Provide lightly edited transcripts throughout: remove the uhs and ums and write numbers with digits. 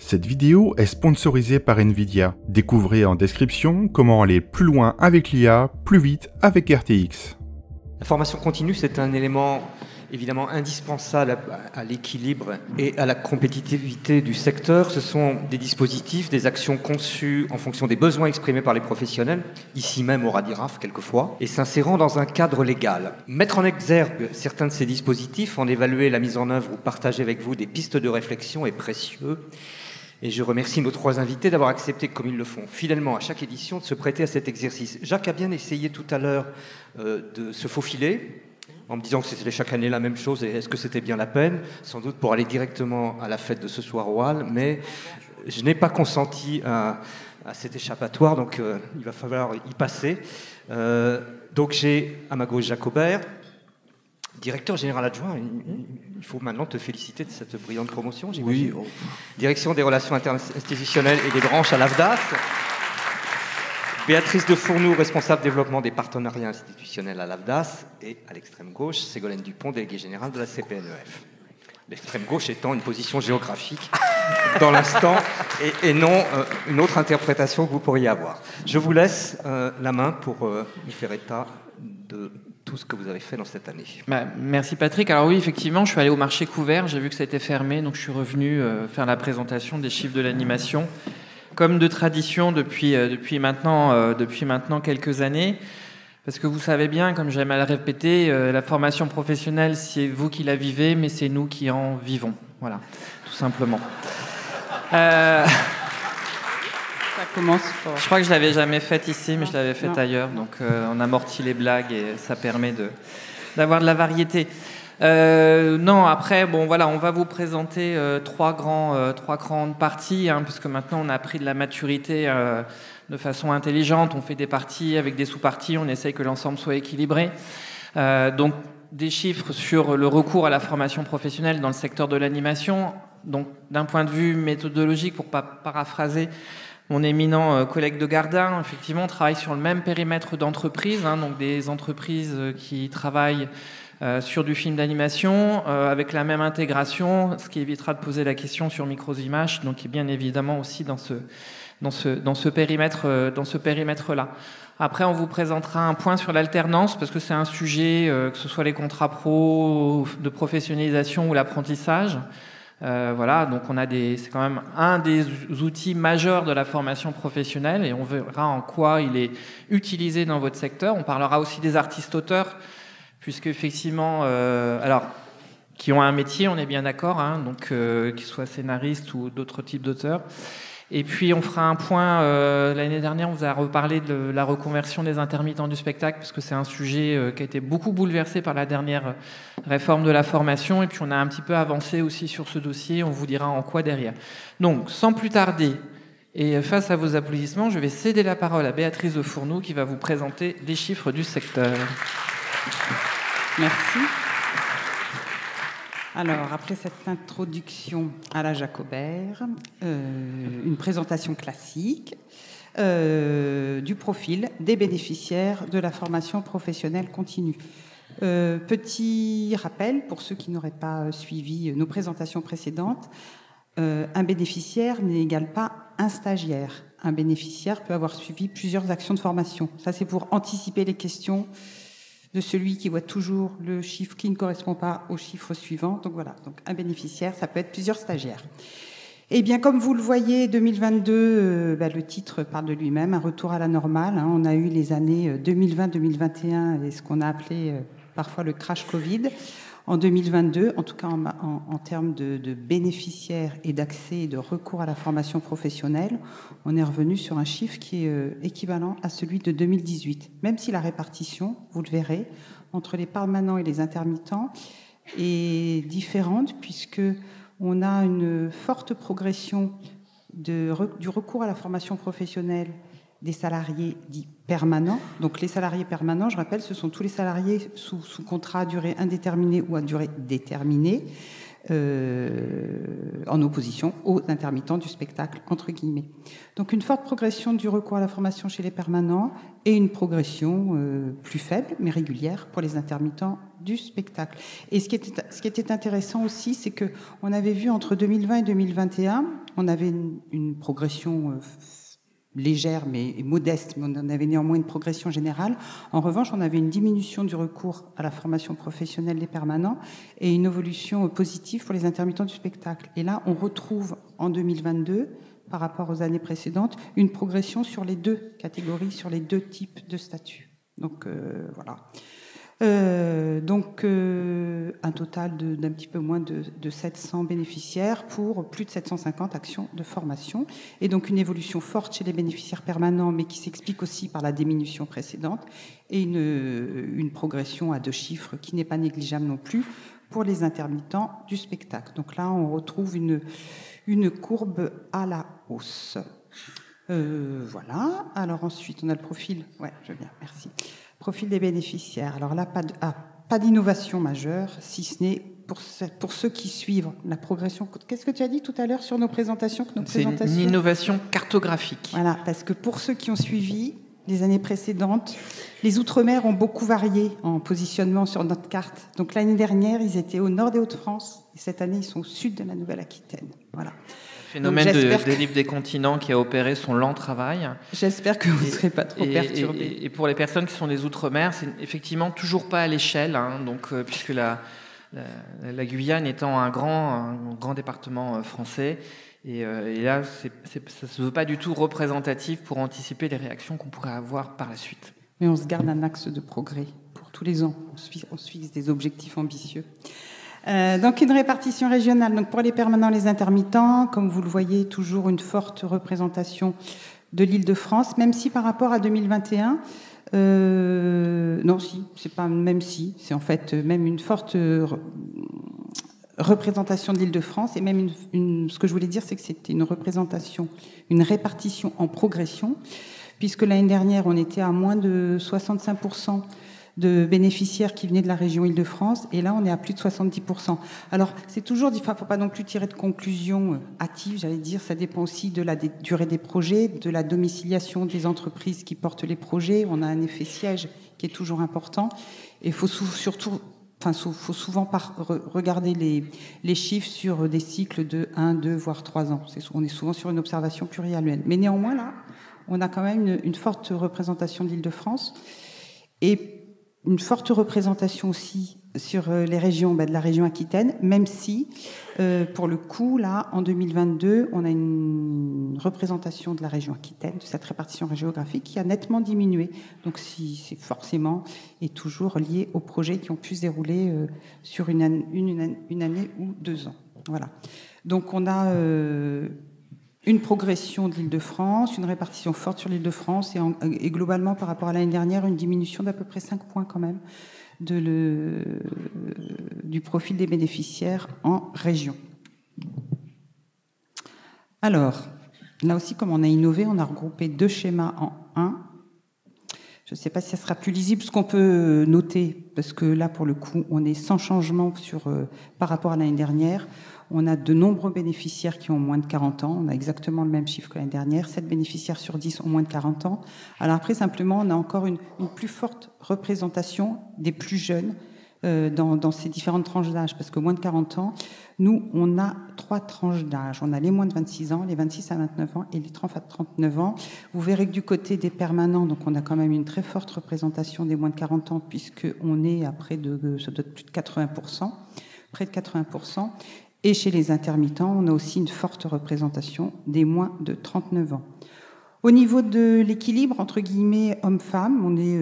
Cette vidéo est sponsorisée par Nvidia. Découvrez en description comment aller plus loin avec l'IA, plus vite avec RTX. La formation continue, c'est un élément évidemment indispensable à l'équilibre et à la compétitivité du secteur. Ce sont des dispositifs, des actions conçues en fonction des besoins exprimés par les professionnels, ici même au Radiraf quelquefois, et s'insérant dans un cadre légal. Mettre en exergue certains de ces dispositifs, en évaluer la mise en œuvre ou partager avec vous des pistes de réflexion est précieux. Et je remercie nos trois invités d'avoir accepté, comme ils le font fidèlement à chaque édition, de se prêter à cet exercice. Jacques a bien essayé tout à l'heure de se faufiler, en me disant que c'était chaque année la même chose, et est-ce que c'était bien la peine? Sans doute pour aller directement à la fête de ce soir au Hall, mais je n'ai pas consenti à cet échappatoire, donc il va falloir y passer. Donc j'ai à ma gauche Jacques Aubert, directeur général adjoint. Il faut maintenant te féliciter de cette brillante promotion, j'imagine. Oui. Direction des relations interinstitutionnelles et des branches à l'AFDAS. Béatrice de Fournoux, responsable développement des partenariats institutionnels à l'AFDAS. Et à l'extrême gauche, Ségolène Dupont, déléguée générale de la CPNEF. L'extrême gauche étant une position géographique dans l'instant et non une autre interprétation que vous pourriez avoir. Je vous laisse la main pour y faire état de tout ce que vous avez fait dans cette année. Merci Patrick. Alors oui, effectivement, je suis allé au marché couvert, j'ai vu que ça était fermé, donc je suis revenu faire la présentation des chiffres de l'animation, comme de tradition depuis maintenant quelques années. Parce que vous savez bien, comme j'aime à le répéter, la formation professionnelle, c'est vous qui la vivez, mais c'est nous qui en vivons. Voilà, tout simplement. Ça commence fort. Je crois que je l'avais jamais faite ici, mais je l'avais faite ailleurs. Donc on amortit les blagues et ça permet d'avoir de la variété. Non, après, bon voilà, on va vous présenter trois grandes parties, puisque maintenant on a pris de la maturité de façon intelligente. On fait des parties avec des sous-parties, on essaye que l'ensemble soit équilibré. Donc des chiffres sur le recours à la formation professionnelle dans le secteur de l'animation. Donc d'un point de vue méthodologique, pour pas paraphraser mon éminent collègue de Gardin, effectivement, on travaille sur le même périmètre d'entreprise, donc des entreprises qui travaillent sur du film d'animation, avec la même intégration, ce qui évitera de poser la question sur Microsimage, donc qui est bien évidemment aussi dans ce périmètre-là. Après, on vous présentera un point sur l'alternance, parce que c'est un sujet, que ce soit les contrats pro, de professionnalisation ou l'apprentissage. Voilà, donc c'est quand même un des outils majeurs de la formation professionnelle, et on verra en quoi il est utilisé dans votre secteur. On parlera aussi des artistes-auteurs, puisque effectivement, qui ont un métier, on est bien d'accord, donc qu'ils soient scénaristes ou d'autres types d'auteurs. Et puis on fera un point, l'année dernière on vous a reparlé de la reconversion des intermittents du spectacle, parce que c'est un sujet qui a été beaucoup bouleversé par la dernière réforme de la formation, et puis on a un petit peu avancé aussi sur ce dossier, on vous dira en quoi derrière. Donc sans plus tarder, et face à vos applaudissements, je vais céder la parole à Béatrice de Fournoux qui va vous présenter les chiffres du secteur. Merci. Alors, après cette introduction à la Jacques Aubert, une présentation classique du profil des bénéficiaires de la formation professionnelle continue. Petit rappel, pour ceux qui n'auraient pas suivi nos présentations précédentes, un bénéficiaire n'égale pas un stagiaire. Un bénéficiaire peut avoir suivi plusieurs actions de formation. Ça, c'est pour anticiper les questions de celui qui voit toujours le chiffre qui ne correspond pas au chiffre suivant. Donc voilà, donc un bénéficiaire, ça peut être plusieurs stagiaires. Eh bien, comme vous le voyez, 2022, le titre parle de lui-même, un retour à la normale. On a eu les années 2020-2021 et ce qu'on a appelé parfois le crash Covid. En 2022, en tout cas en termes de bénéficiaires et d'accès et de recours à la formation professionnelle, on est revenu sur un chiffre qui est équivalent à celui de 2018. Même si la répartition, vous le verrez, entre les permanents et les intermittents est différente, puisque on a une forte progression du recours à la formation professionnelle des salariés dits permanents. Donc les salariés permanents, je rappelle, ce sont tous les salariés sous contrat à durée indéterminée ou à durée déterminée, en opposition aux intermittents du spectacle, entre guillemets. Donc une forte progression du recours à la formation chez les permanents et une progression plus faible, mais régulière, pour les intermittents du spectacle. Et ce qui était intéressant aussi, c'est qu'on avait vu entre 2020 et 2021, on avait une progression légère mais modeste, mais on en avait néanmoins une progression générale. En revanche, on avait une diminution du recours à la formation professionnelle des permanents et une évolution positive pour les intermittents du spectacle. Et là, on retrouve en 2022, par rapport aux années précédentes, une progression sur les deux catégories, sur les deux types de statuts. Donc voilà. Un total d'un petit peu moins de 700 bénéficiaires pour plus de 750 actions de formation. Et donc une évolution forte chez les bénéficiaires permanents, mais qui s'explique aussi par la diminution précédente, et une progression à 2 chiffres qui n'est pas négligeable non plus pour les intermittents du spectacle. Donc là, on retrouve une courbe à la hausse. Voilà. Alors ensuite, on a le profil. Ouais, je veux bien, merci. Profil des bénéficiaires. Alors là, pas d'innovation majeure, si ce n'est pour ceux qui suivent la progression. Qu'est-ce que tu as dit tout à l'heure sur nos présentations? C'est une innovation cartographique. Voilà, parce que pour ceux qui ont suivi les années précédentes, les Outre-mer ont beaucoup varié en positionnement sur notre carte. Donc l'année dernière, ils étaient au nord des Hauts-de-France, et cette année, ils sont au sud de la Nouvelle-Aquitaine. Voilà. Phénomène des livres des continents qui a opéré son lent travail. J'espère que vous ne serez pas trop perturbés. Et pour les personnes qui sont des Outre-mer, c'est effectivement toujours pas à l'échelle, puisque la Guyane étant un grand département français, et là, ça ne se veut pas du tout représentatif pour anticiper les réactions qu'on pourrait avoir par la suite. Mais on se garde un axe de progrès pour tous les ans. On se fixe des objectifs ambitieux. Donc une répartition régionale. Donc pour les permanents, les intermittents, comme vous le voyez, toujours une forte représentation de l'Île-de-France, même si par rapport à 2021, non, si, c'est pas même si, c'est en fait même une forte représentation de l'Île-de-France, et même ce que je voulais dire, c'est que c'était une répartition en progression, puisque l'année dernière, on était à moins de 65% de bénéficiaires qui venaient de la région Île-de-France, et là on est à plus de 70%. Alors c'est toujours, il ne faut pas non plus tirer de conclusions hâtives, j'allais dire, ça dépend aussi de la durée des projets, de la domiciliation des entreprises qui portent les projets. On a un effet siège qui est toujours important, et il faut surtout, faut souvent regarder les chiffres sur des cycles de 1, 2, voire 3 ans. On est souvent sur une observation pluriannuelle. Mais néanmoins, là, on a quand même une forte représentation de l'Île-de-France, et une forte représentation aussi sur les régions de la région Aquitaine, même si, pour le coup, là, en 2022, on a une représentation de la région Aquitaine, de cette répartition géographique, qui a nettement diminué. Donc, c'est forcément et toujours lié aux projets qui ont pu se dérouler sur une année ou 2 ans. Voilà. Donc, on a une progression de l'Île-de-France, une répartition forte sur l'Île-de-France, et globalement, par rapport à l'année dernière, une diminution d'à peu près 5 points quand même du profil des bénéficiaires en région. Alors, là aussi, comme on a innové, on a regroupé 2 schémas en un. Je ne sais pas si ça sera plus lisible, ce qu'on peut noter, parce que là, pour le coup, on est sans changement par rapport à l'année dernière. On a de nombreux bénéficiaires qui ont moins de 40 ans. On a exactement le même chiffre que l'année dernière. 7 bénéficiaires sur 10 ont moins de 40 ans. Alors après, simplement, on a encore une plus forte représentation des plus jeunes dans ces différentes tranches d'âge. Parce que moins de 40 ans, nous, on a 3 tranches d'âge. On a les moins de 26 ans, les 26 à 29 ans et les 30 à 39 ans. Vous verrez que du côté des permanents, donc on a quand même une très forte représentation des moins de 40 ans, puisqu'on est à près de, ça doit être plus de 80%, près de 80%. Et chez les intermittents, on a aussi une forte représentation des moins de 39 ans. Au niveau de l'équilibre, entre guillemets, hommes-femmes, on est,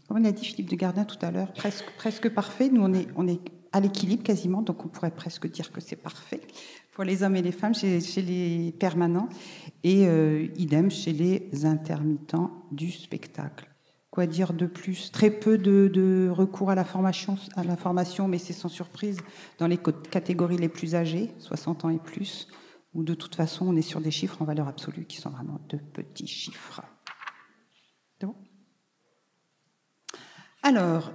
comme on a dit Philippe de Gardin tout à l'heure, presque parfait. Nous, on est à l'équilibre quasiment, donc on pourrait presque dire que c'est parfait pour les hommes et les femmes chez les permanents, et idem chez les intermittents du spectacle. Quoi dire de plus? Très peu de recours à la formation, mais c'est sans surprise dans les catégories les plus âgées, 60 ans et plus, où de toute façon on est sur des chiffres en valeur absolue qui sont vraiment de petits chiffres. C'est bon? Alors,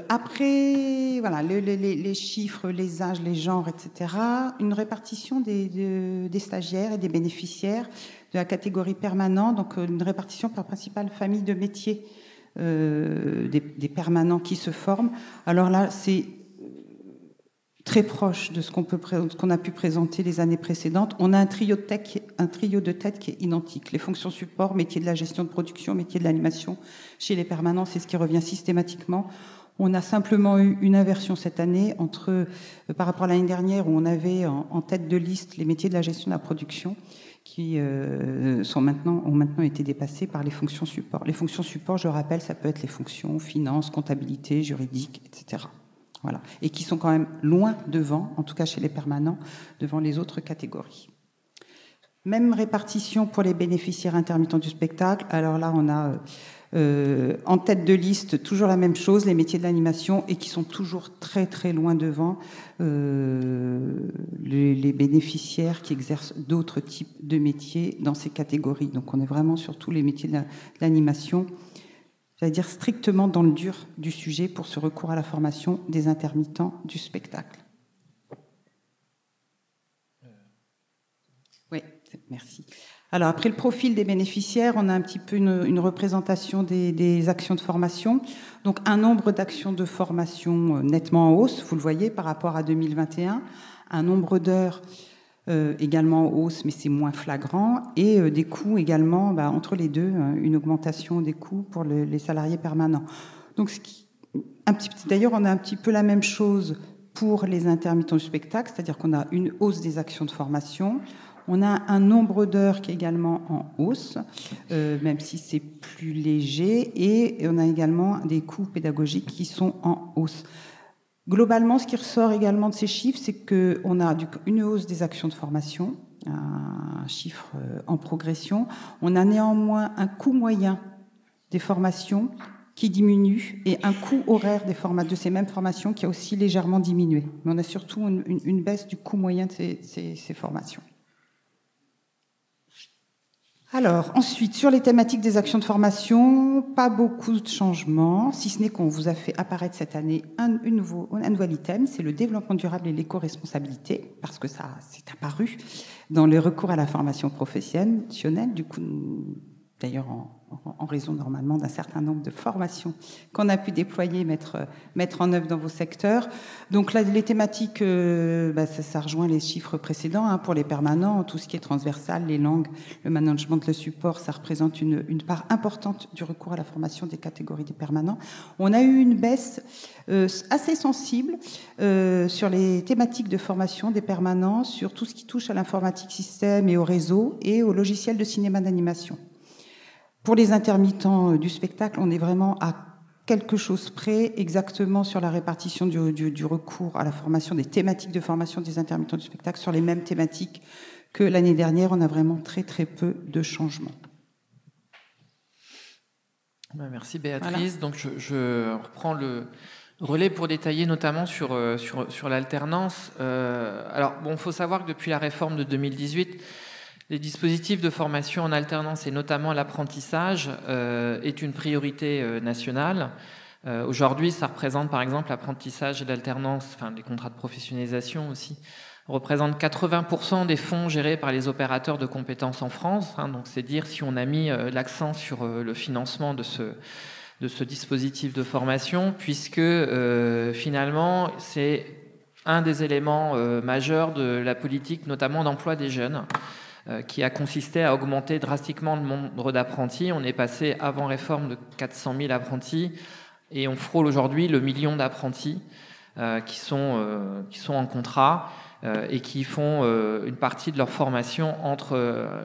après, voilà, les chiffres, les âges, les genres, etc., une répartition des stagiaires et des bénéficiaires de la catégorie permanente, donc une répartition par principale famille de métiers. des permanents qui se forment. Alors là, c'est très proche de ce qu'on a pu présenter les années précédentes. On a un trio de tête qui est identique. Les fonctions support, métier de la gestion de production, métier de l'animation. Chez les permanents, c'est ce qui revient systématiquement. On a simplement eu une inversion cette année par rapport à l'année dernière où on avait en tête de liste les métiers de la gestion de la production qui ont maintenant été dépassés par les fonctions support. Les fonctions support, je rappelle, ça peut être les fonctions finance, comptabilité, juridique, etc. Voilà. Et qui sont quand même loin devant, en tout cas chez les permanents, devant les autres catégories. Même répartition pour les bénéficiaires intermittents du spectacle. Alors là, on a en tête de liste toujours la même chose, les métiers de l'animation, et qui sont toujours très très loin devant les bénéficiaires qui exercent d'autres types de métiers dans ces catégories. Donc on est vraiment sur tous les métiers de l'animation. J'allais dire strictement dans le dur du sujet pour ce recours à la formation des intermittents du spectacle. Oui, merci. Alors après le profil des bénéficiaires, on a un petit peu une représentation des actions de formation. Donc un nombre d'actions de formation nettement en hausse, vous le voyez, par rapport à 2021. Un nombre d'heures également en hausse, mais c'est moins flagrant, et des coûts également, entre les deux, une augmentation des coûts pour les salariés permanents. Donc, d'ailleurs, on a un petit peu la même chose pour les intermittents du spectacle, c'est-à-dire qu'on a une hausse des actions de formation, on a un nombre d'heures qui est également en hausse, même si c'est plus léger, et on a également des coûts pédagogiques qui sont en hausse. Globalement, ce qui ressort également de ces chiffres, c'est qu'on a une hausse des actions de formation, un chiffre en progression. On a néanmoins un coût moyen des formations qui diminue et un coût horaire de ces mêmes formations qui a aussi légèrement diminué. Mais on a surtout une baisse du coût moyen de ces formations. Alors, ensuite, sur les thématiques des actions de formation, pas beaucoup de changements, si ce n'est qu'on vous a fait apparaître cette année un nouvel item, c'est le développement durable et l'éco-responsabilité, parce que ça s'est apparu dans le recours à la formation professionnelle, du coup, d'ailleurs en raison normalement d'un certain nombre de formations qu'on a pu déployer, mettre en œuvre dans vos secteurs. Donc là, les thématiques, ça rejoint les chiffres précédents pour les permanents, tout ce qui est transversal, les langues, le management, le support, ça représente une part importante du recours à la formation des catégories des permanents. On a eu une baisse assez sensible sur les thématiques de formation des permanents, sur tout ce qui touche à l'informatique système et au réseau et au logiciel de cinéma d'animation. Pour les intermittents du spectacle, on est vraiment à quelque chose près, exactement sur la répartition du recours à la formation, des thématiques de formation des intermittents du spectacle, sur les mêmes thématiques que l'année dernière. On a vraiment très très peu de changements. Merci Béatrice. Voilà. Donc je reprends le relais pour détailler notamment sur l'alternance. Alors bon, il faut savoir que depuis la réforme de 2018, les dispositifs de formation en alternance et notamment l'apprentissage est une priorité nationale. Aujourd'hui, ça représente par exemple l'apprentissage et l'alternance, enfin les contrats de professionnalisation aussi, représentent 80% des fonds gérés par les opérateurs de compétences en France. Donc c'est dire si on a mis l'accent sur le financement de ce dispositif de formation, puisque finalement c'est un des éléments majeurs de la politique, notamment d'emploi des jeunes, qui a consisté à augmenter drastiquement le nombre d'apprentis. On est passé, avant réforme, de 400 000 apprentis et on frôle aujourd'hui le 1 million d'apprentis qui sont en contrat et qui font une partie de leur formation entre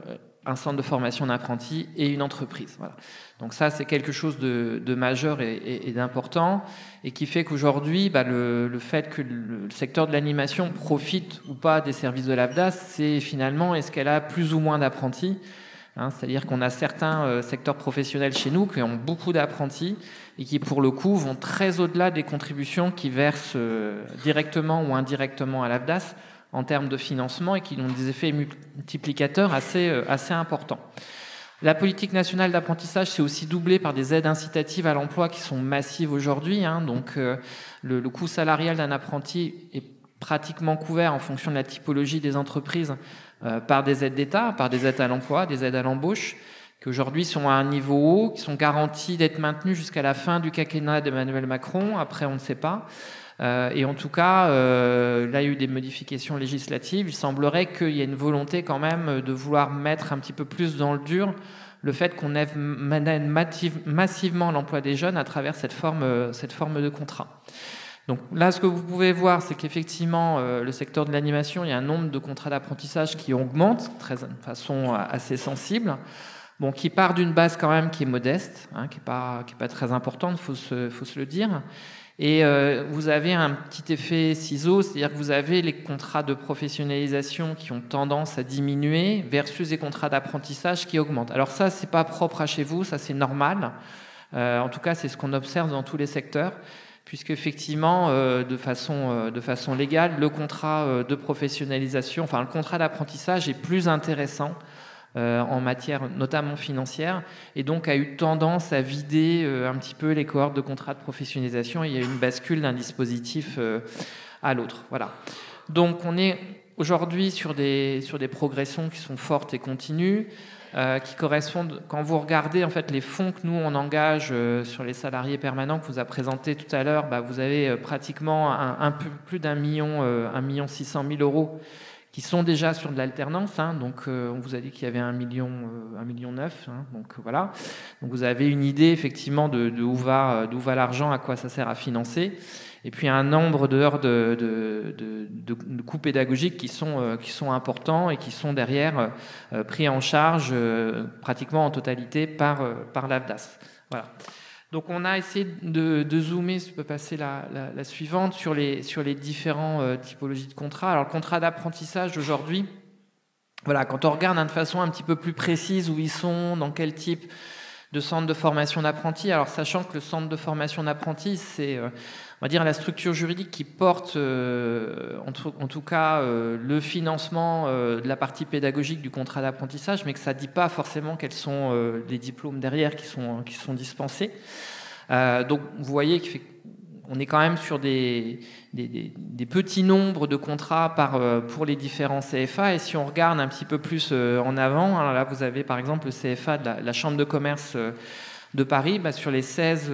un centre de formation d'apprentis et une entreprise. Voilà. Donc ça, c'est quelque chose de majeur et d'important, et qui fait qu'aujourd'hui, le fait que le secteur de l'animation profite ou pas des services de l'AFDAS, c'est finalement, est-ce qu'elle a plus ou moins d'apprentis, c'est-à-dire qu'on a certains secteurs professionnels chez nous qui ont beaucoup d'apprentis et qui, pour le coup, vont très au-delà des contributions qu'ils versent directement ou indirectement à l'AFDAS en termes de financement et qui ont des effets multiplicateurs assez importants. La politique nationale d'apprentissage s'est aussi doublée par des aides incitatives à l'emploi qui sont massives aujourd'hui. Donc le coût salarial d'un apprenti est pratiquement couvert en fonction de la typologie des entreprises par des aides d'État, par des aides à l'emploi, des aides à l'embauche, qui aujourd'hui sont à un niveau haut, qui sont garantis d'être maintenus jusqu'à la fin du quinquennat d'Emmanuel Macron. Après, on ne sait pas. Et en tout cas, là, il y a eu des modifications législatives. Il semblerait qu'il y ait une volonté quand même de vouloir mettre un petit peu plus dans le dur le fait qu'on aide massivement l'emploi des jeunes à travers cette forme de contrat. Donc là, ce que vous pouvez voir, c'est qu'effectivement, le secteur de l'animation, il y a un nombre de contrats d'apprentissage qui augmente de façon assez sensible, bon, qui part d'une base quand même qui est modeste, hein, qui est pas très importante, faut se le dire. Et vous avez un petit effet ciseau, c'est-à-dire que vous avez les contrats de professionnalisation qui ont tendance à diminuer versus les contrats d'apprentissage qui augmentent. Alors ça, c'est pas propre à chez vous, ça c'est normal. En tout cas, c'est ce qu'on observe dans tous les secteurs, puisque effectivement, de façon légale, le contrat de professionnalisation, enfin le contrat d'apprentissage est plus intéressant en matière notamment financière, et donc a eu tendance à vider un petit peu les cohortes de contrats de professionnalisation. Il y a eu une bascule d'un dispositif à l'autre. Voilà. Donc on est aujourd'hui sur des progressions qui sont fortes et continues, qui correspondent, quand vous regardez en fait les fonds que nous on engage sur les salariés permanents que vous a présenté tout à l'heure, vous avez pratiquement un peu plus d'1 600 000 euros qui sont déjà sur de l'alternance, hein, donc on vous a dit qu'il y avait 1,9 million, hein, donc voilà. Donc vous avez une idée effectivement de d'où va l'argent, à quoi ça sert à financer, et puis un nombre d'heures de coûts pédagogiques qui sont importants et qui sont derrière pris en charge pratiquement en totalité par l'AFDAS. Voilà. Donc on a essayé de zoomer, si tu peux passer la suivante, sur les différents typologies de contrats. Alors le contrat d'apprentissage aujourd'hui, voilà, quand on regarde de façon un petit peu plus précise où ils sont, dans quel type de centre de formation d'apprentis, alors sachant que le centre de formation d'apprentis, c'est on va dire la structure juridique qui porte en tout cas le financement de la partie pédagogique du contrat d'apprentissage, mais que ça ne dit pas forcément quels sont les diplômes derrière qui sont dispensés. Donc vous voyez qu'on est quand même sur des petits nombres de contrats pour les différents CFA, et si on regarde un petit peu plus en avant, alors là vous avez par exemple le CFA de la Chambre de commerce de Paris, sur les 16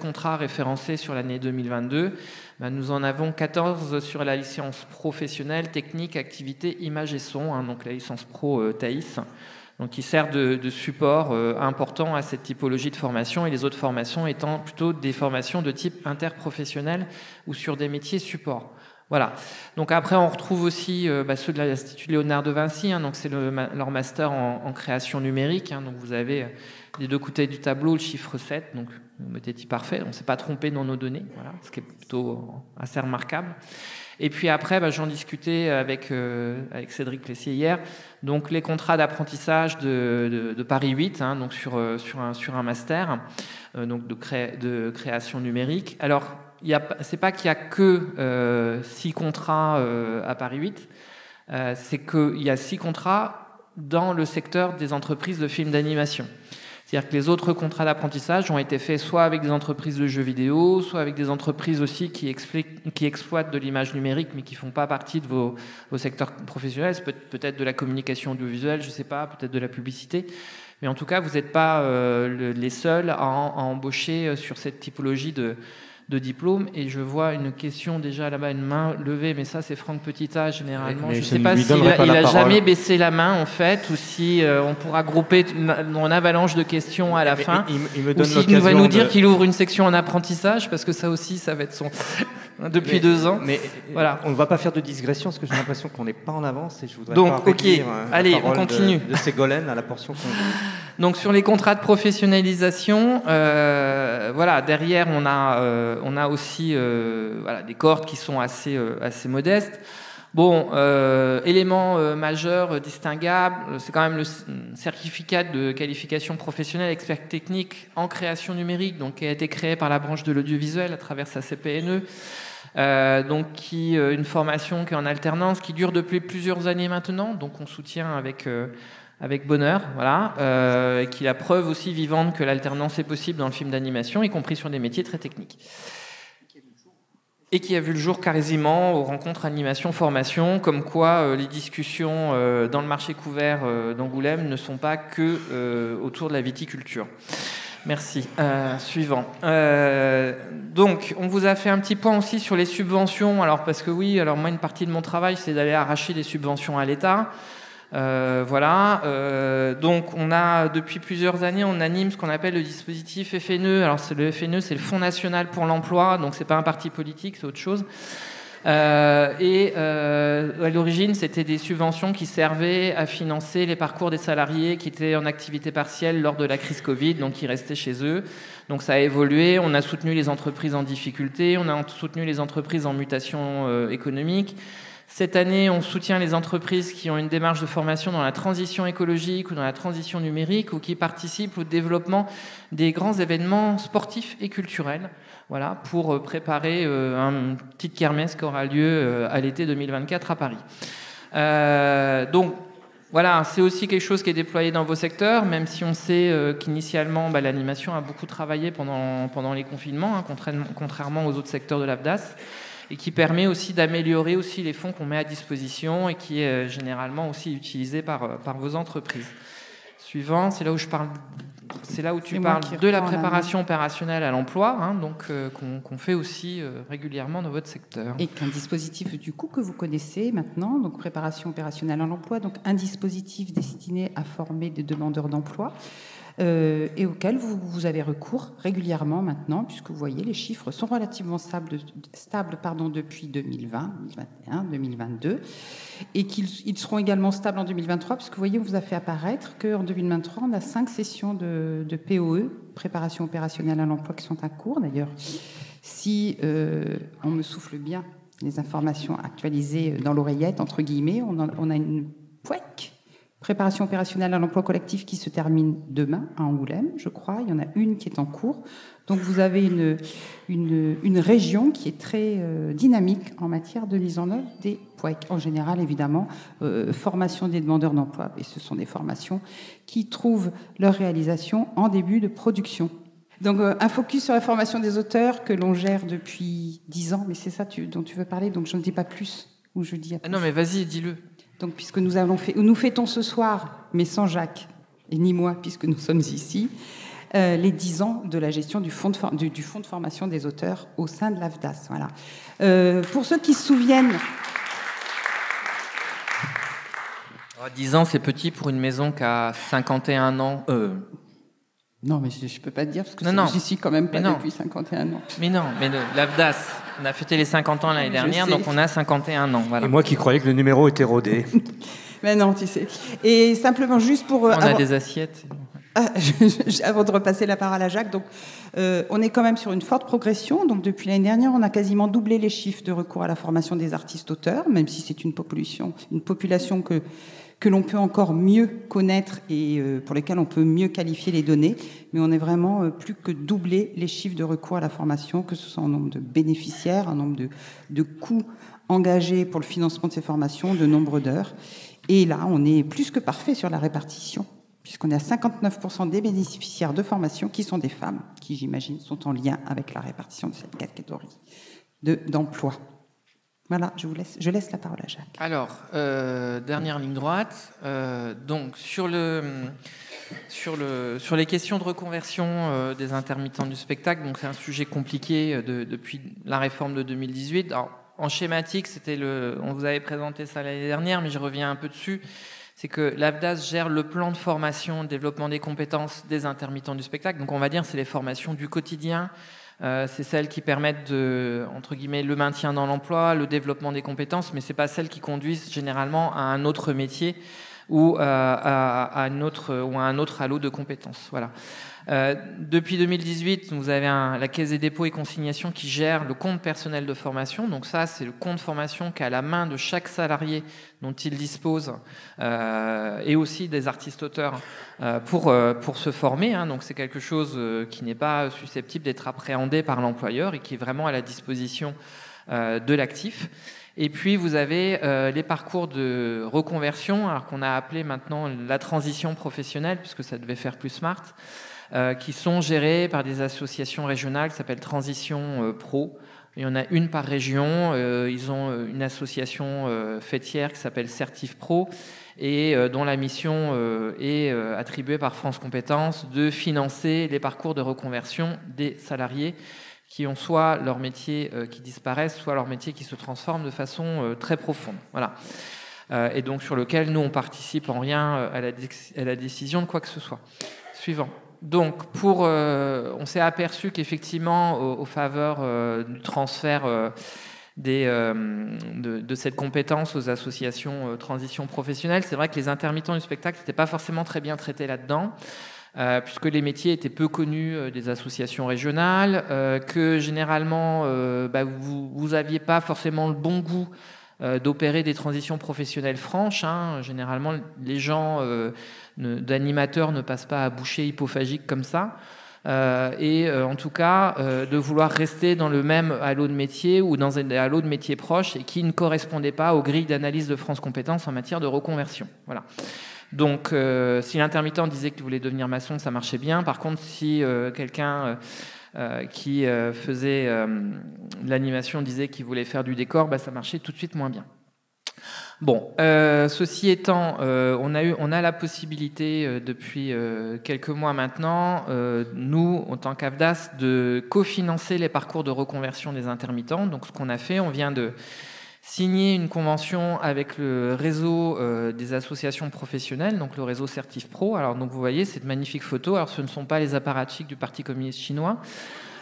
contrats référencés sur l'année 2022, nous en avons 14 sur la licence professionnelle, technique, activité, image et son, hein, donc la licence pro Thaïs, donc qui sert de support important à cette typologie de formation, et les autres formations étant plutôt des formations de type interprofessionnel ou sur des métiers support. Voilà. Donc après, on retrouve aussi ceux de l'Institut Léonard de Vinci, hein, donc c'est leur master en création numérique, hein, donc vous avez des deux côtés du tableau le chiffre 7, donc vous mettez type parfait, on ne s'est pas trompé dans nos données, voilà, ce qui est plutôt assez remarquable. Et puis après, j'en discutais avec Cédric Plessier hier, donc les contrats d'apprentissage de Paris 8, hein, donc sur un master donc de création numérique. Alors, c'est pas qu'il y a que 6 contrats à Paris 8, c'est qu'il y a 6 contrats dans le secteur des entreprises de films d'animation. C'est-à-dire que les autres contrats d'apprentissage ont été faits soit avec des entreprises de jeux vidéo, soit avec des entreprises aussi qui exploitent de l'image numérique, mais qui ne font pas partie de vos secteurs professionnels, peut-être de la communication audiovisuelle, je ne sais pas, peut-être de la publicité. Mais en tout cas, vous n'êtes pas les seuls à embaucher sur cette typologie de diplôme. Et je vois une question déjà là-bas, une main levée, mais ça c'est Franck Petita généralement. Je ne sais pas s'il a jamais baissé la main en fait, ou si on pourra grouper mon avalanche de questions à la fin. Il me donne ou s'il va nous dire qu'il ouvre une section en apprentissage, parce que ça aussi, ça va être son... depuis 2 ans. Mais voilà. On ne va pas faire de digression, parce que j'ai l'impression qu'on n'est pas en avance, et je voudrais donc, pas réduire allez, on continue. de Ségolène à la portion qu'on... Donc sur les contrats de professionnalisation, voilà, derrière on a aussi des cohortes qui sont assez modestes. Bon, élément majeur distinguable, c'est quand même le certificat de qualification professionnelle expert technique en création numérique, donc qui a été créé par la branche de l'audiovisuel à travers sa CPNE. Donc une formation qui est en alternance, qui dure depuis plusieurs années maintenant, donc on soutient avec bonheur, voilà, et qui est la preuve aussi vivante que l'alternance est possible dans le film d'animation, y compris sur des métiers très techniques. et qui a vu le jour quasiment aux rencontres animation formation, comme quoi les discussions dans le marché couvert d'Angoulême ne sont pas que autour de la viticulture. Merci. Suivant. Donc, on vous a fait un petit point aussi sur les subventions. Alors, parce que oui, alors moi, une partie de mon travail, c'est d'aller arracher des subventions à l'État. Voilà. Donc, on a depuis plusieurs années, on anime ce qu'on appelle le dispositif FNE. Alors, le FNE, c'est le Fonds national pour l'emploi. Donc, c'est pas un parti politique, c'est autre chose. À l'origine, c'était des subventions qui servaient à financer les parcours des salariés qui étaient en activité partielle lors de la crise Covid, donc qui restaient chez eux. Donc ça a évolué, on a soutenu les entreprises en difficulté, on a soutenu les entreprises en mutation économique. Cette année, on soutient les entreprises qui ont une démarche de formation dans la transition écologique ou dans la transition numérique ou qui participent au développement des grands événements sportifs et culturels. Voilà, pour préparer une petite kermesse qui aura lieu à l'été 2024 à Paris. Donc, voilà, c'est aussi quelque chose qui est déployé dans vos secteurs, même si on sait qu'initialement, l'animation a beaucoup travaillé pendant les confinements, hein, contrairement aux autres secteurs de l'AFDAS, et qui permet aussi d'améliorer aussi les fonds qu'on met à disposition et qui est généralement aussi utilisé par vos entreprises. Suivant, c'est là où je parle. C'est là où tu parles de la préparation opérationnelle à l'emploi, hein, donc qu'on fait aussi régulièrement dans votre secteur. Et qu'un dispositif du coup que vous connaissez maintenant, donc préparation opérationnelle à l'emploi, donc un dispositif destiné à former des demandeurs d'emploi. Et auquel vous avez recours régulièrement maintenant, puisque vous voyez, les chiffres sont relativement stables depuis 2020, 2021, 2022, et qu'ils seront également stables en 2023, puisque vous voyez, on vous a fait apparaître qu'en 2023, on a 5 sessions de POE, préparation opérationnelle à l'emploi, qui sont en cours. D'ailleurs, si on me souffle bien les informations actualisées dans l'oreillette, entre guillemets, on a une POEC, préparation opérationnelle à l'emploi collectif, qui se termine demain à Angoulême, je crois. Il y en a une qui est en cours. Donc vous avez une région qui est très dynamique en matière de mise en œuvre des POEC. En général, évidemment, formation des demandeurs d'emploi. Et ce sont des formations qui trouvent leur réalisation en début de production. Donc un focus sur la formation des auteurs que l'on gère depuis 10 ans. Mais c'est ça dont tu veux parler, donc je ne dis pas plus. Ou je dis non, mais vas-y, dis-le. Donc, puisque nous fêtons ce soir, mais sans Jacques, et ni moi, puisque nous sommes ici, les 10 ans de la gestion du fonds de formation des auteurs au sein de l'AFDAS. Voilà. Pour ceux qui se souviennent... 10 ans, c'est petit pour une maison qui a 51 ans. Non, mais je ne peux pas te dire, parce que j'y suis quand même pas depuis 51 ans. Mais non, mais l'AFDAS, on a fêté les 50 ans l'année dernière, donc on a 51 ans. Voilà. Et moi qui croyais que le numéro était rodé. Mais non, tu sais. Et simplement juste pour... a des assiettes. Avant de repasser la parole à Jacques, donc, on est quand même sur une forte progression. Donc, depuis l'année dernière, on a quasiment doublé les chiffres de recours à la formation des artistes-auteurs, même si c'est une population que l'on peut encore mieux connaître et pour lesquels on peut mieux qualifier les données. Mais on est vraiment plus que doublé les chiffres de recours à la formation, que ce soit en nombre de bénéficiaires, en nombre de coûts engagés pour le financement de ces formations, de nombre d'heures. Et là, on est plus que parfait sur la répartition, puisqu'on est à 59% des bénéficiaires de formation qui sont des femmes, qui, j'imagine, sont en lien avec la répartition de cette catégorie d'emploi. Voilà, je laisse la parole à Jacques. Alors, dernière ligne droite. Donc, sur les questions de reconversion des intermittents du spectacle, donc c'est un sujet compliqué depuis la réforme de 2018. Alors, en schématique, on vous avait présenté ça l'année dernière, mais je reviens un peu dessus. C'est que l'AFDAS gère le plan de formation, développement des compétences des intermittents du spectacle. Donc, on va dire c'est les formations du quotidien. C'est celles qui permettent entre guillemets, le maintien dans l'emploi, le développement des compétences, mais c'est pas celles qui conduisent généralement à un autre métier ou à un autre halo de compétences. Voilà. Depuis 2018, vous avez la Caisse des dépôts et consignations qui gère le compte personnel de formation. Donc ça, c'est le compte formation qui est à la main de chaque salarié dont il dispose et aussi des artistes-auteurs pour se former. Hein. Donc c'est quelque chose qui n'est pas susceptible d'être appréhendé par l'employeur et qui est vraiment à la disposition de l'actif. Et puis, vous avez les parcours de reconversion, alors qu'on a appelé maintenant la transition professionnelle, puisque ça devait faire plus smart, qui sont gérés par des associations régionales qui s'appellent Transition Pro, Il y en a une par région. Ils ont une association fêtière qui s'appelle Certif Pro et dont la mission est attribuée par France Compétences de financer les parcours de reconversion des salariés qui ont soit leur métier qui disparaissent, soit leur métier qui se transforme de façon très profonde. Voilà. Et donc sur lequel nous, on participe en rien à la décision de quoi que ce soit. Suivant. Donc, on s'est aperçu qu'effectivement, aux faveurs du transfert de cette compétence aux associations transition professionnelle, c'est vrai que les intermittents du spectacle n'étaient pas forcément très bien traités là-dedans, puisque les métiers étaient peu connus des associations régionales, que généralement, vous n'aviez pas forcément le bon goût d'opérer des transitions professionnelles franches. Généralement, les gens d'animateurs ne passent pas à bouchée hypophagique comme ça. En tout cas, de vouloir rester dans le même halo de métier ou dans un halo de métier proche et qui ne correspondait pas aux grilles d'analyse de France Compétences en matière de reconversion. Voilà. Donc, si l'intermittent disait qu'il voulait devenir maçon, ça marchait bien. Par contre, si quelqu'un qui faisait l'animation disait qu'il voulait faire du décor, ça marchait tout de suite moins bien. Bon, ceci étant, on a la possibilité depuis quelques mois maintenant, nous, en tant qu'AFDAS, de cofinancer les parcours de reconversion des intermittents. Donc, ce qu'on a fait, on vient de signer une convention avec le réseau des associations professionnelles, donc le réseau Certif Pro. Alors, donc, vous voyez cette magnifique photo. Alors, ce ne sont pas les apparatchiks du Parti communiste chinois.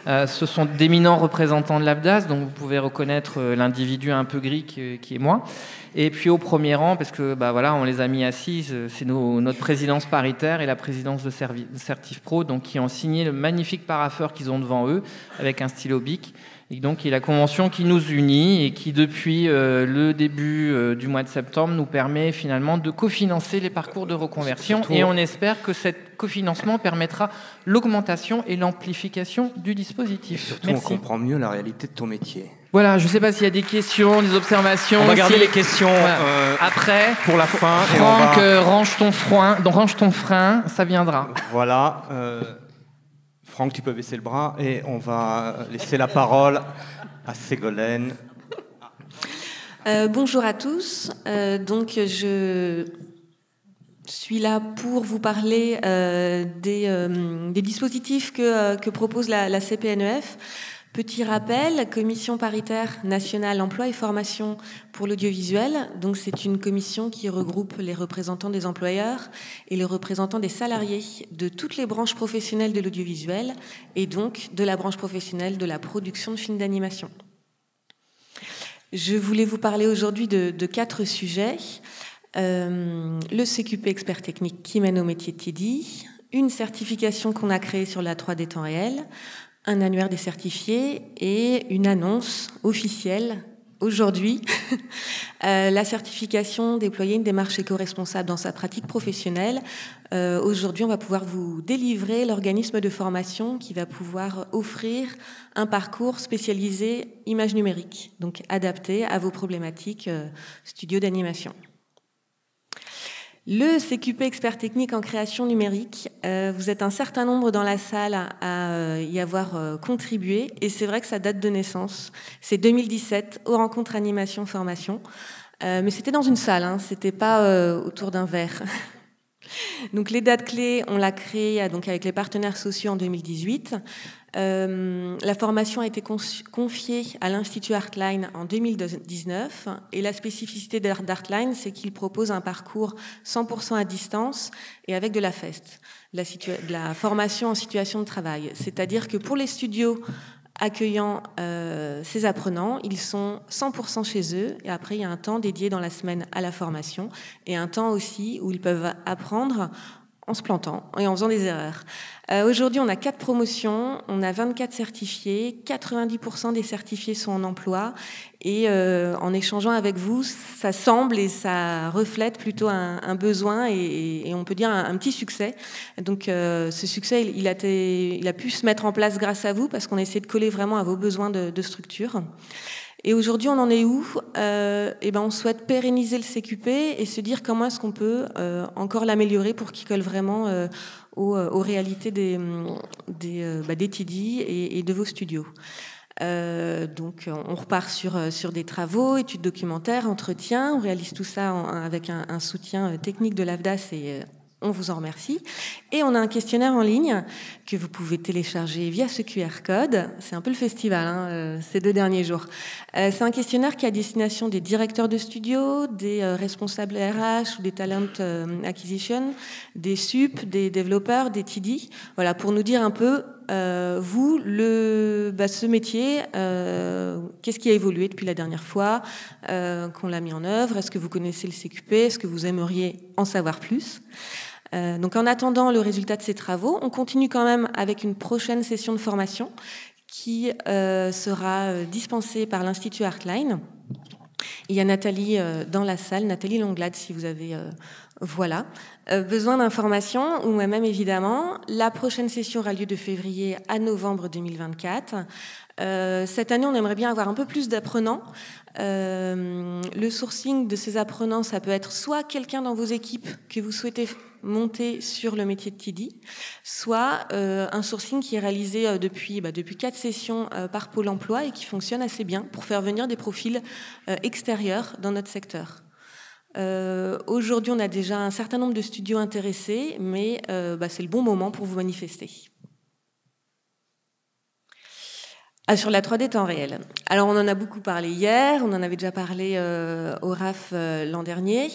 Ce sont d'éminents représentants de l'AFDAS, donc vous pouvez reconnaître l'individu un peu gris qui est moi. Et puis au premier rang, parce que on les a mis assis, c'est notre présidence paritaire et la présidence de Certif Pro, donc qui ont signé le magnifique parapheur qu'ils ont devant eux avec un stylo bic. Et donc, il y a la convention qui nous unit et qui, depuis le début du mois de septembre, nous permet finalement de cofinancer les parcours de reconversion. Et on espère que ce cofinancement permettra l'augmentation et l'amplification du dispositif. Et surtout, Merci. on comprend mieux la réalité de ton métier. Voilà, je ne sais pas s'il y a des questions, des observations. On va garder les questions après pour la fin. Franck, range ton frein, ça viendra. Voilà. Franck, tu peux baisser le bras et on va laisser la parole à Ségolène. Bonjour à tous. Donc, je suis là pour vous parler des dispositifs que propose la CPNEF. Petit rappel, Commission paritaire nationale emploi et formation pour l'audiovisuel. Donc, c'est une commission qui regroupe les représentants des employeurs et les représentants des salariés de toutes les branches professionnelles de l'audiovisuel et donc de la branche professionnelle de la production de films d'animation. Je voulais vous parler aujourd'hui de 4 sujets. Le CQP expert technique qui mène au métier de TD, une certification qu'on a créée sur la 3D temps réel, un annuaire des certifiés et une annonce officielle aujourd'hui, la certification déployer une démarche éco-responsable dans sa pratique professionnelle. Aujourd'hui, on va pouvoir vous délivrer l'organisme de formation qui va pouvoir offrir un parcours spécialisé image numérique, donc adapté à vos problématiques studio d'animation. Le CQP expert technique en création numérique, vous êtes un certain nombre dans la salle à y avoir contribué et c'est vrai que ça date de naissance. C'est 2017 aux rencontres animation formation, mais c'était dans une salle, c'était pas autour d'un verre. Donc les dates clés, on l'a créé donc avec les partenaires sociaux en 2018. La formation a été confiée à l'Institut Artline en 2019 et la spécificité d'Artline, c'est qu'il propose un parcours 100% à distance et avec de la FEST, de la formation en situation de travail. C'est-à-dire que pour les studios accueillant ces apprenants, ils sont 100% chez eux et après il y a un temps dédié dans la semaine à la formation et un temps aussi où ils peuvent apprendre en se plantant et en faisant des erreurs. Aujourd'hui, on a 4 promotions, on a 24 certifiés, 90% des certifiés sont en emploi et en échangeant avec vous, ça semble et ça reflète plutôt un besoin et on peut dire un petit succès. Donc ce succès, il a pu se mettre en place grâce à vous parce qu'on a essayé de coller vraiment à vos besoins de structure. Et aujourd'hui, on en est où ? On souhaite pérenniser le CQP et se dire comment est-ce qu'on peut encore l'améliorer pour qu'il colle vraiment aux réalités des TD et de vos studios. Donc on repart sur des travaux, études documentaires, entretiens, on réalise tout ça avec un soutien technique de l'AFDAS et on vous en remercie. Et on a un questionnaire en ligne que vous pouvez télécharger via ce QR code. C'est un peu le festival ces 2 derniers jours. C'est un questionnaire qui est à destination des directeurs de studio, des responsables RH ou des talent acquisition, des SUP, des développeurs, des TD. Voilà, pour nous dire un peu, vous, ce métier, qu'est-ce qui a évolué depuis la dernière fois qu'on l'a mis en œuvre? Est-ce que vous connaissez le CQP? Est-ce que vous aimeriez en savoir plus? Donc en attendant le résultat de ces travaux, on continue quand même avec une prochaine session de formation qui sera dispensée par l'Institut Artline. Il y a Nathalie dans la salle, Nathalie Longlade, si vous avez besoin d'informations, ou moi-même évidemment. La prochaine session aura lieu de février à novembre 2024. Cette année, on aimerait bien avoir un peu plus d'apprenants. Le sourcing de ces apprenants, ça peut être soit quelqu'un dans vos équipes que vous souhaitez monter sur le métier de TD, soit un sourcing qui est réalisé depuis 4 sessions par Pôle emploi et qui fonctionne assez bien pour faire venir des profils extérieurs dans notre secteur. Aujourd'hui, on a déjà un certain nombre de studios intéressés, mais c'est le bon moment pour vous manifester. Sur la 3D temps réel. Alors, on en a beaucoup parlé hier, on en avait déjà parlé au RAF l'an dernier.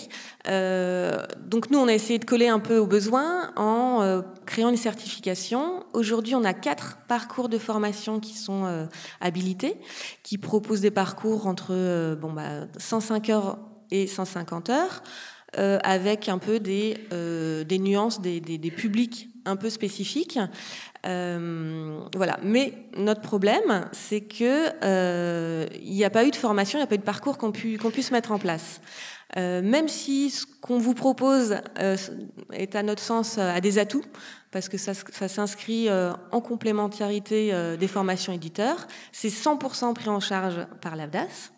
Donc, nous, on a essayé de coller un peu aux besoins en créant une certification. Aujourd'hui, on a 4 parcours de formation qui sont habilités, qui proposent des parcours entre 105 heures et 150 heures, avec un peu des nuances, des publics un peu spécifiques. Voilà. Mais notre problème, c'est que il n'y a pas eu de formation, il n'y a pas eu de parcours qu'on puisse mettre en place. Même si ce qu'on vous propose est à notre sens à des atouts, parce que ça s'inscrit en complémentarité des formations éditeurs, c'est 100% pris en charge par l'AFDAS.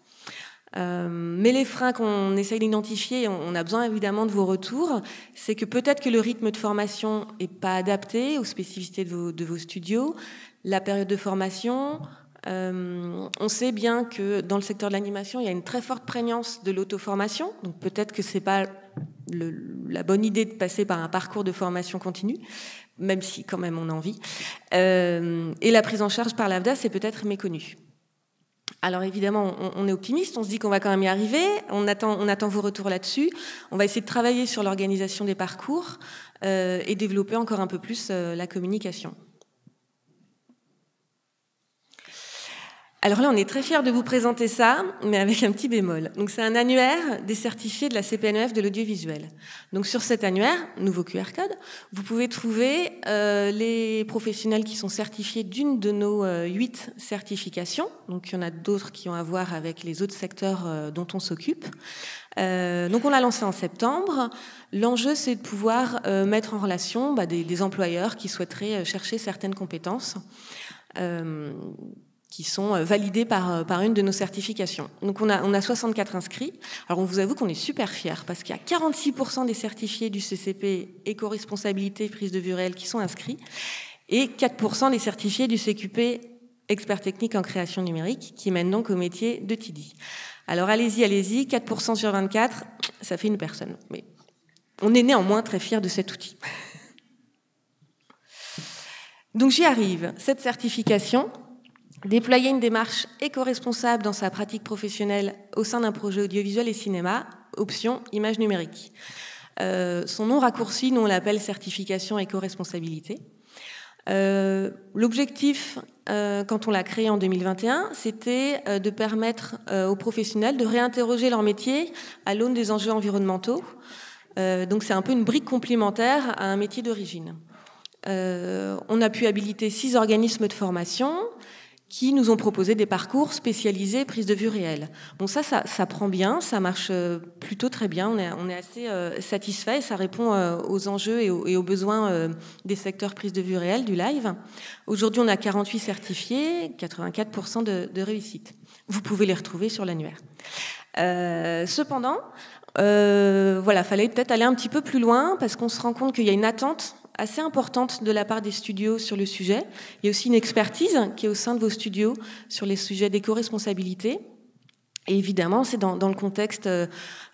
Mais les freins qu'on essaye d'identifier, on a besoin évidemment de vos retours, c'est que peut-être que le rythme de formation n'est pas adapté aux spécificités de vos studios, la période de formation. On sait bien que dans le secteur de l'animation, il y a une très forte prégnance de l'auto-formation, donc peut-être que c'est pas la bonne idée de passer par un parcours de formation continue, même si quand même on a envie. Et la prise en charge par l'AFDAS, c'est peut-être méconnu. Alors évidemment, on est optimiste, on se dit qu'on va quand même y arriver, on attend vos retours là-dessus. On va essayer de travailler sur l'organisation des parcours et développer encore un peu plus la communication. Alors là, on est très fiers de vous présenter ça, mais avec un petit bémol. Donc c'est un annuaire des certifiés de la CPNEF de l'audiovisuel. Donc sur cet annuaire, nouveau QR code, vous pouvez trouver les professionnels qui sont certifiés d'une de nos 8 certifications. Donc il y en a d'autres qui ont à voir avec les autres secteurs dont on s'occupe. Donc on l'a lancé en septembre. L'enjeu, c'est de pouvoir mettre en relation des employeurs qui souhaiteraient chercher certaines compétences qui sont validés par une de nos certifications. Donc on a 64 inscrits. Alors on vous avoue qu'on est super fiers parce qu'il y a 46% des certifiés du CCP éco-responsabilité prise de vue réelle qui sont inscrits et 4% des certifiés du CQP expert technique en création numérique qui mènent donc au métier de TD. Alors allez-y, 4% sur 24, ça fait une personne. Mais on est néanmoins très fiers de cet outil. Donc j'y arrive. Cette certification, déployer une démarche éco-responsable dans sa pratique professionnelle au sein d'un projet audiovisuel et cinéma, option image numérique. Son nom raccourci, nous on l'appelle certification éco-responsabilité. L'objectif, quand on l'a créé en 2021, c'était de permettre aux professionnels de réinterroger leur métier à l'aune des enjeux environnementaux. Donc c'est un peu une brique complémentaire à un métier d'origine. On a pu habiliter 6 organismes de formation qui nous ont proposé des parcours spécialisés prise de vue réelle. Bon, ça prend bien, ça marche plutôt très bien. On est assez satisfait et ça répond aux enjeux et aux besoins des secteurs prise de vue réelle du live. Aujourd'hui, on a 48 certifiés, 84% de réussite. Vous pouvez les retrouver sur l'annuaire. Cependant, voilà, fallait peut-être aller un petit peu plus loin parce qu'on se rend compte qu'il y a une attente assez importante de la part des studios sur le sujet. Il y a aussi une expertise qui est au sein de vos studios sur les sujets d'éco-responsabilité. Et évidemment, c'est dans le contexte de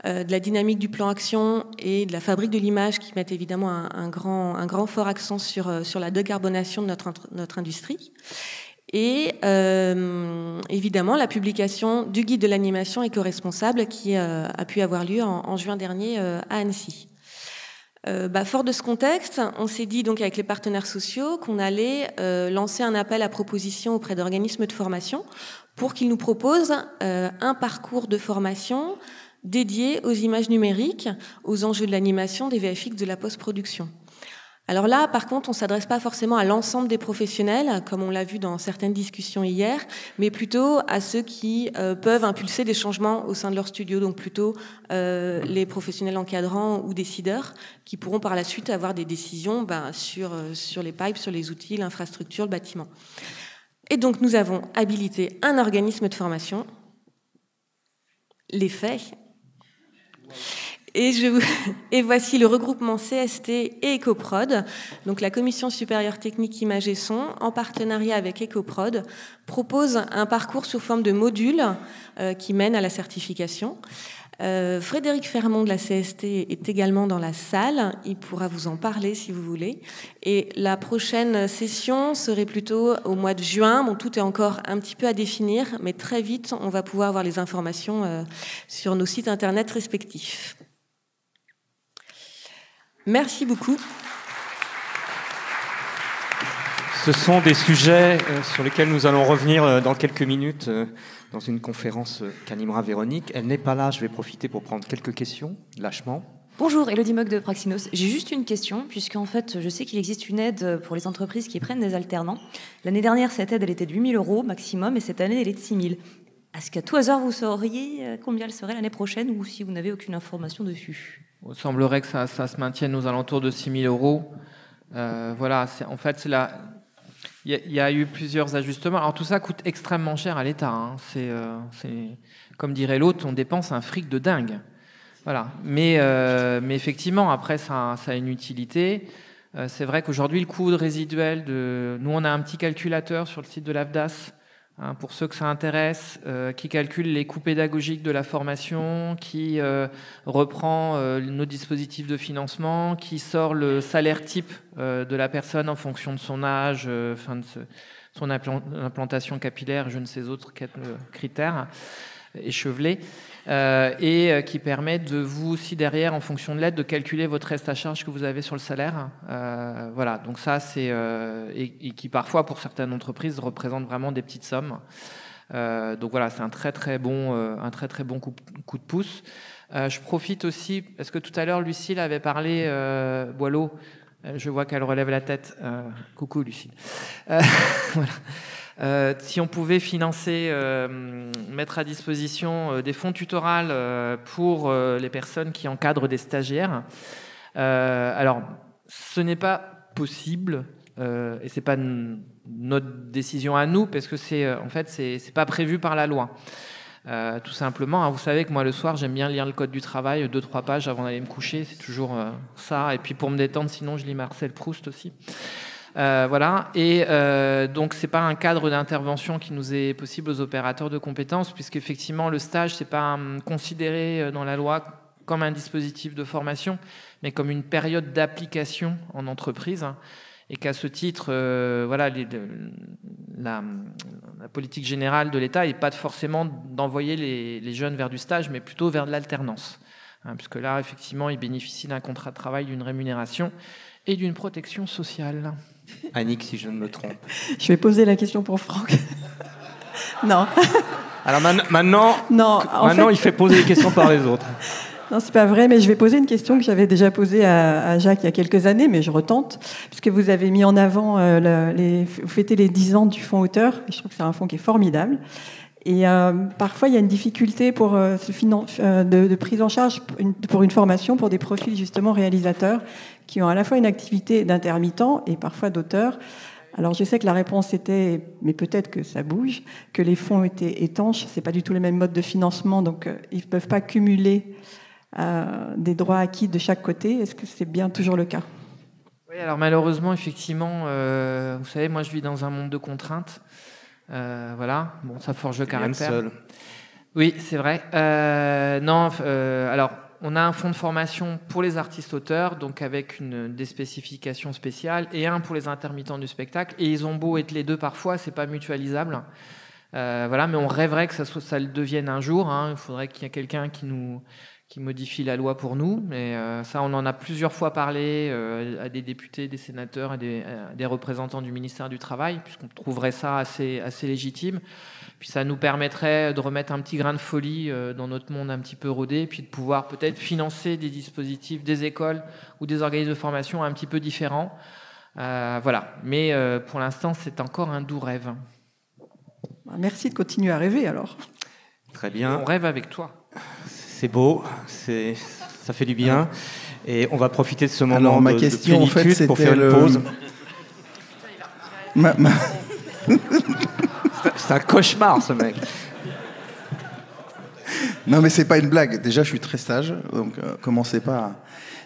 la dynamique du plan action et de la fabrique de l'image qui mettent évidemment un grand fort accent sur la décarbonation de notre industrie. Et évidemment, la publication du guide de l'animation éco-responsable qui a pu avoir lieu en juin dernier à Annecy. Fort de ce contexte, on s'est dit donc avec les partenaires sociaux qu'on allait lancer un appel à proposition auprès d'organismes de formation pour qu'ils nous proposent un parcours de formation dédié aux images numériques, aux enjeux de l'animation, des VFX, de la post-production. Alors là, par contre, on ne s'adresse pas forcément à l'ensemble des professionnels, comme on l'a vu dans certaines discussions hier, mais plutôt à ceux qui peuvent impulser des changements au sein de leur studio, donc plutôt les professionnels encadrants ou décideurs, qui pourront par la suite avoir des décisions sur les pipes, sur les outils, l'infrastructure, le bâtiment. Et donc, nous avons habilité un organisme de formation, les faits. Et voici le regroupement CST et Ecoprod. Donc la Commission supérieure technique Images et Son, en partenariat avec Ecoprod, propose un parcours sous forme de modules qui mène à la certification. Frédéric Fermont de la CST est également dans la salle. Il pourra vous en parler si vous voulez. Et la prochaine session serait plutôt au mois de juin. Bon, tout est encore un petit peu à définir, mais très vite, on va pouvoir avoir les informations sur nos sites internet respectifs. Merci beaucoup. Ce sont des sujets sur lesquels nous allons revenir dans quelques minutes dans une conférence qu'animera Véronique. Elle n'est pas là, je vais profiter pour prendre quelques questions, lâchement. Bonjour, Elodie Mock de Praxinos. J'ai juste une question, puisqu'en fait, je sais qu'il existe une aide pour les entreprises qui prennent des alternants. L'année dernière, cette aide, elle était de 8 000 € maximum, et cette année, elle est de 6 000. Est-ce qu'à tout hasard, vous sauriez combien elle serait l'année prochaine, ou si vous n'avez aucune information dessus ? Il semblerait que ça se maintienne aux alentours de 6 000 €. Voilà, en fait, c'est là. Il y a eu plusieurs ajustements. Alors tout ça coûte extrêmement cher à l'État. Hein. C'est comme dirait l'autre, on dépense un fric de dingue. Voilà. Mais effectivement, après, ça a une utilité. C'est vrai qu'aujourd'hui, le coût résiduel nous, on a un petit calculateur sur le site de l'AFDAS. Pour ceux que ça intéresse, qui calcule les coûts pédagogiques de la formation, qui reprend nos dispositifs de financement, qui sort le salaire type de la personne en fonction de son âge, de son implantation capillaire, je ne sais autres critères échevelés, et qui permet de vous aussi derrière, en fonction de l'aide, de calculer votre reste à charge que vous avez sur le salaire. Voilà, donc ça, c'est et qui parfois, pour certaines entreprises, représente vraiment des petites sommes. Donc voilà, c'est un très très bon coup de pouce. Je profite aussi, parce que tout à l'heure, Lucille avait parlé, Boileau, je vois qu'elle relève la tête. Coucou Lucille. Voilà. Si on pouvait financer, mettre à disposition des fonds tutorales pour les personnes qui encadrent des stagiaires. Alors, ce n'est pas possible et c'est pas notre décision à nous parce que c'est pas prévu par la loi. Tout simplement, hein, vous savez que moi le soir j'aime bien lire le code du travail, 2-3 pages avant d'aller me coucher, c'est toujours ça. Et puis pour me détendre, sinon je lis Marcel Proust aussi. Voilà, et donc c'est pas un cadre d'intervention qui nous est possible aux opérateurs de compétences, puisqu'effectivement le stage c'est pas considéré dans la loi comme un dispositif de formation, mais comme une période d'application en entreprise, et qu'à ce titre, voilà, la politique générale de l'État n'est pas forcément d'envoyer les jeunes vers du stage, mais plutôt vers de l'alternance, puisque là effectivement ils bénéficient d'un contrat de travail, d'une rémunération et d'une protection sociale. Annick, si je ne me trompe. Je vais poser la question pour Franck. Non. Alors maintenant, il fait poser les questions par les autres. Non, c'est pas vrai, mais je vais poser une question que j'avais déjà posée à Jacques il y a quelques années, mais je retente, puisque vous avez mis en avant, vous fêtez les 10 ans du fonds auteur, et je trouve que c'est un fonds qui est formidable. Et parfois, il y a une difficulté de prise en charge pour une formation pour des profils justement réalisateurs qui ont à la fois une activité d'intermittent et parfois d'auteur. Alors, je sais que la réponse était, mais peut-être que ça bouge, que les fonds étaient étanches. C'est pas du tout les mêmes modes de financement, donc ils ne peuvent pas cumuler des droits acquis de chaque côté. Est-ce que c'est bien toujours le cas? Oui, alors malheureusement, effectivement, vous savez, moi je vis dans un monde de contraintes. Voilà, bon, ça forge le caractère. Seul. Oui, c'est vrai. Alors, on a un fonds de formation pour les artistes-auteurs, donc avec des spécifications spéciales, et un pour les intermittents du spectacle. Et ils ont beau être les deux parfois, c'est pas mutualisable. Voilà, mais on rêverait que ça le devienne un jour. Hein. Il faudrait qu'il y ait quelqu'un qui modifie la loi pour nous. Mais ça, on en a plusieurs fois parlé à des députés, des sénateurs, à des représentants du ministère du Travail, puisqu'on trouverait ça assez légitime. Puis ça nous permettrait de remettre un petit grain de folie dans notre monde un petit peu rodé, puis de pouvoir peut-être financer des dispositifs, des écoles ou des organismes de formation un petit peu différents. Voilà. Mais pour l'instant, c'est encore un doux rêve. Merci de continuer à rêver alors. Très bien. On rêve avec toi. C'est beau, ça fait du bien. Et on va profiter de ce moment alors, ma de question, en fait, plénitude pour c'était faire une pause. C'est un cauchemar, ce mec. Non, mais c'est pas une blague. Déjà, je suis très sage, donc commencez pas à...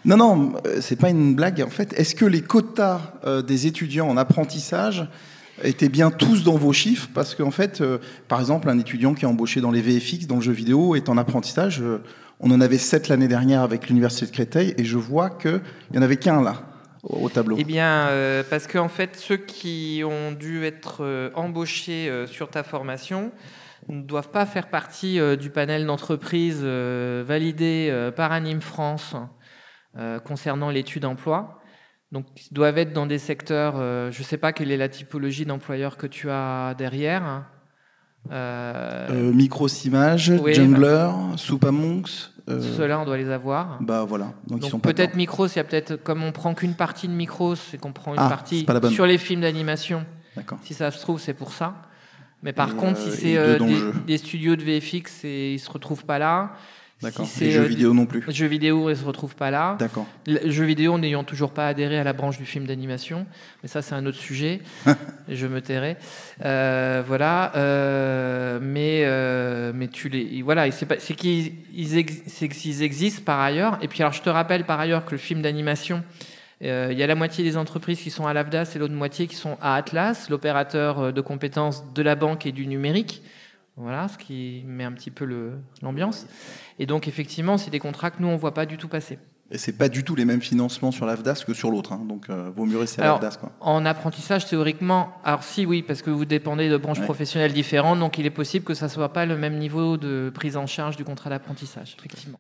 Non, c'est pas une blague. En fait, est-ce que les quotas des étudiants en apprentissage étaient bien tous dans vos chiffres? Parce qu'en fait, par exemple, un étudiant qui est embauché dans les VFX, dans le jeu vidéo, est en apprentissage. On en avait 7 l'année dernière avec l'Université de Créteil, et je vois qu'il n'y en avait qu'un là, au tableau. Eh bien, parce qu'en fait, ceux qui ont dû être embauchés sur ta formation ne doivent pas faire partie du panel d'entreprises validé par Anime France concernant l'étude emploi. Donc, ils doivent être dans des secteurs, je ne sais pas quelle est la typologie d'employeurs que tu as derrière. Microsimage, oui, Jungler, Soupamonks. Ceux-là, on doit les avoir. Bah voilà. Donc ils sont peut-être pas Micros, il y a peut-être, comme on prend qu'une partie de Micros, c'est qu'on prend une partie sur les films d'animation. D'accord. Si ça se trouve, c'est pour ça. Mais par contre, si c'est des studios de VFX, ils ne se retrouvent pas là. D'accord. Si les jeux vidéo non plus. Les jeux vidéo, ils ne se retrouvent pas là. D'accord. Les jeux vidéo n'ayant toujours pas adhéré à la branche du film d'animation. Mais ça, c'est un autre sujet. Et je me tairai. Voilà. Mais tu les... Voilà. C'est qu'ils existent par ailleurs. Et puis, alors, je te rappelle par ailleurs que le film d'animation, il y a la moitié des entreprises qui sont à l'AFDAS et l'autre moitié qui sont à Atlas, l'opérateur de compétences de la banque et du numérique. Voilà, ce qui met un petit peu l'ambiance. Et donc, effectivement, c'est des contrats que nous, on ne voit pas du tout passer. Et c'est pas du tout les mêmes financements sur l'AFDAS que sur l'autre. Hein. Donc, vaut mieux rester à l'AFDAS. En apprentissage, théoriquement, alors si, oui, parce que vous dépendez de branches professionnelles différentes, donc il est possible que ça ne soit pas le même niveau de prise en charge du contrat d'apprentissage, effectivement.